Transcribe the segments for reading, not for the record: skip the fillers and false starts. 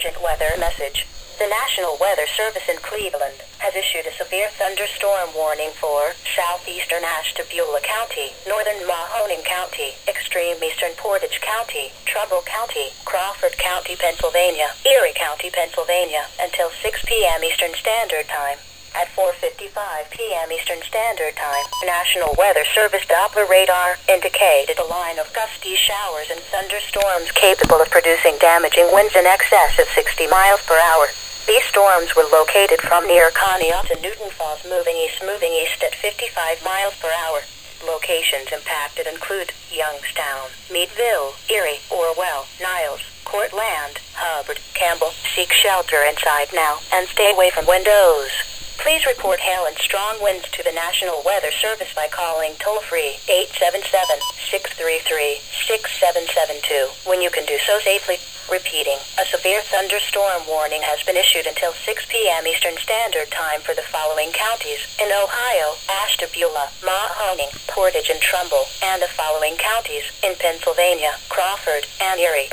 urgent weather message. The National Weather Service in Cleveland has issued a severe thunderstorm warning for southeastern Ashtabula County, northern Mahoning County, extreme eastern Portage County, Trumbull County, Crawford County, Pennsylvania, Erie County, Pennsylvania, until 6 p.m. Eastern Standard Time. At 4:55 p.m. Eastern Standard Time, National Weather Service Doppler radar indicated a line of gusty showers and thunderstorms capable of producing damaging winds in excess of 60 miles per hour. These storms were located from near Conneaut to Newton Falls, moving east at 55 miles per hour. Locations impacted include Youngstown, Meadville, Erie, Orwell, Niles, Cortland, Hubbard, Campbell. Seek shelter inside now and stay away from windows. Please report hail and strong winds to the National Weather Service by calling toll-free 877-633-6772 when you can do so safely. Repeating, a severe thunderstorm warning has been issued until 6 p.m. Eastern Standard Time for the following counties in Ohio: Ashtabula, Mahoning, Portage, and Trumbull, and the following counties in Pennsylvania: Crawford and Erie.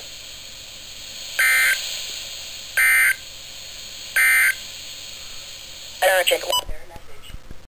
Urgent